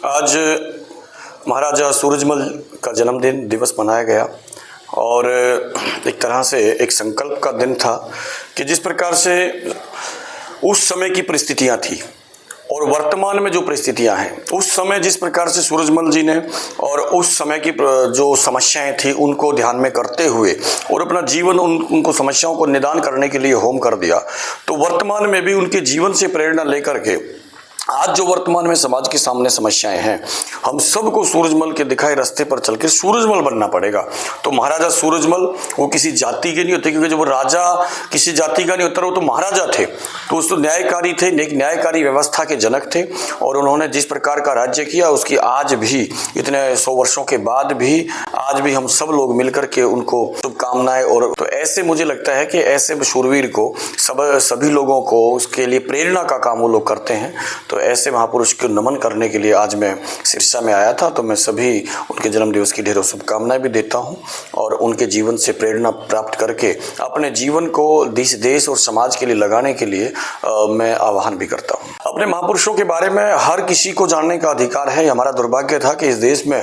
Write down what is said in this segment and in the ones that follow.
आज महाराजा सूरजमल का जन्मदिन दिवस मनाया गया और एक तरह से एक संकल्प का दिन था कि जिस प्रकार से उस समय की परिस्थितियां थी और वर्तमान में जो परिस्थितियां हैं, उस समय जिस प्रकार से सूरजमल जी ने और उस समय की जो समस्याएं थी उनको ध्यान में करते हुए और अपना जीवन उनको समस्याओं को निदान करने के लिए होम कर दिया, तो वर्तमान में भी उनके जीवन से प्रेरणा लेकर के आज जो वर्तमान में समाज के सामने समस्याएं हैं, हम सबको सूरजमल के दिखाए रास्ते पर चलकर सूरजमल बनना पड़ेगा। तो महाराजा सूरजमल वो किसी जाति के नहीं होते, क्योंकि जब वो राजा किसी जाति का नहीं होता, वो तो महाराजा थे, तो उस तो न्यायकारी थे, एक न्यायकारी व्यवस्था के जनक थे और उन्होंने जिस प्रकार का राज्य किया उसकी आज भी इतने 100 वर्षों के बाद भी आज भी हम सब लोग मिलकर के उनको शुभकामनाएं। और तो ऐसे मुझे लगता है कि ऐसे शूरवीर को सभी लोगों को उसके लिए प्रेरणा का काम वो लोग करते हैं। तो ऐसे महापुरुष को नमन करने के लिए आज मैं सिरसा में आया था। तो मैं सभी उनके जन्म दिवस की ढेरों शुभकामनाएं भी देता हूं और उनके जीवन से प्रेरणा प्राप्त करके अपने जीवन को देश और समाज के लिए लगाने के लिए मैं आह्वान भी करता हूं। अपने महापुरुषों के बारे में हर किसी को जानने का अधिकार है। हमारा दुर्भाग्य था कि इस देश में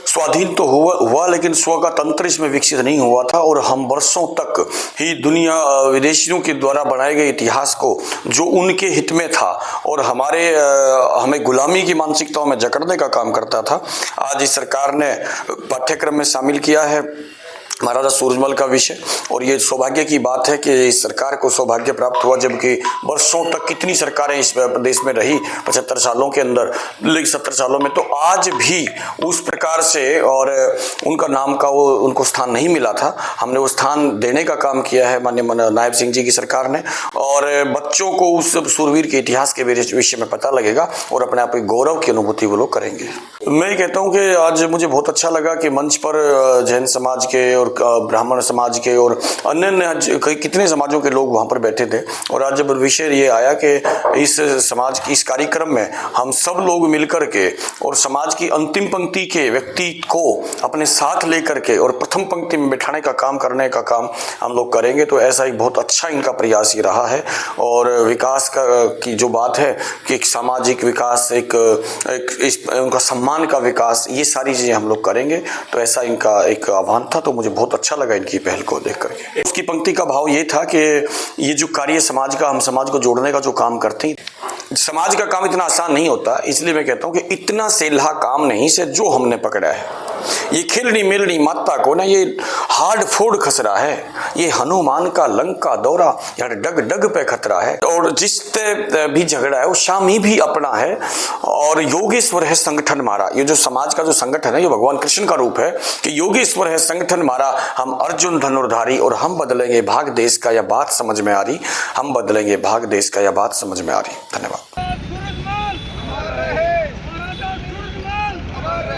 स्वाधीन तो हुआ लेकिन स्व का तंत्र इसमें विकसित नहीं हुआ था और हम वर्षों तक ही दुनिया विदेशियों के द्वारा बनाए गए इतिहास को जो उनके हित में था और हमें गुलामी की मानसिकताओं में जकड़ने का काम करता था, आज इस सरकार ने पाठ्यक्रम में शामिल किया है महाराजा सूरजमल का विषय। और ये सौभाग्य की बात है कि इस सरकार को सौभाग्य प्राप्त हुआ, जबकि वर्षों तक कितनी सरकारें इस प्रदेश में रही 75 सालों के अंदर, लेकिन 70 सालों में तो आज भी उस प्रकार से और उनका नाम का वो उनको स्थान नहीं मिला था। हमने वो स्थान देने का काम किया है माननीय नायब सिंह जी की सरकार ने, और बच्चों को उस सूरवीर के इतिहास के विषय में पता लगेगा और अपने आप गौरव की अनुभूति वो लोग करेंगे। मैं कहता हूँ कि आज मुझे बहुत अच्छा लगा कि मंच पर जैन समाज के और ब्राह्मण समाज के और अन्य कितने समाजों के लोग वहां पर बैठे थे। और आज जब विषय ये आया कि इस समाज की इस कार्यक्रम में हम सब लोग मिलकर के और समाज की अंतिम पंक्ति के व्यक्ति को अपने साथ लेकर के और प्रथम पंक्ति में बैठाने का काम करने का काम हम लोग करेंगे, तो ऐसा एक बहुत अच्छा इनका प्रयास ही रहा है। और विकास की जो बात है कि एक सामाजिक विकास, उनका सम्मान का विकास, ये सारी चीजें हम लोग करेंगे। तो ऐसा इनका एक आह्वान था, तो मुझे बहुत अच्छा लगा इनकी पहल को देख करके। उसकी पंक्ति का भाव ये था कि ये जो कार्य समाज का, हम समाज को जोड़ने का जो काम करते हैं, समाज का काम इतना आसान नहीं होता। इसलिए मैं कहता हूं कि इतना सेल्हा काम नहीं से जो हमने पकड़ा है, ये खिलनी मिलनी माता को ना ये हार्ड फोड़ खसरा है, ये हनुमान का लंका दौरा यार डग डग पे खतरा है। और जिससे भी झगड़ा है वो शामी भी अपना है और योगेश्वर है संगठन मारा। ये जो समाज का जो संगठन है, ये भगवान कृष्ण का रूप है कि योगेश्वर है संगठन मारा, हम अर्जुन धनुर्धारी और हम बदलेंगे भाग देश का, या बात समझ में आ रही, हम बदलेंगे भाग देश का, या बात समझ में आ रही। धन्यवाद।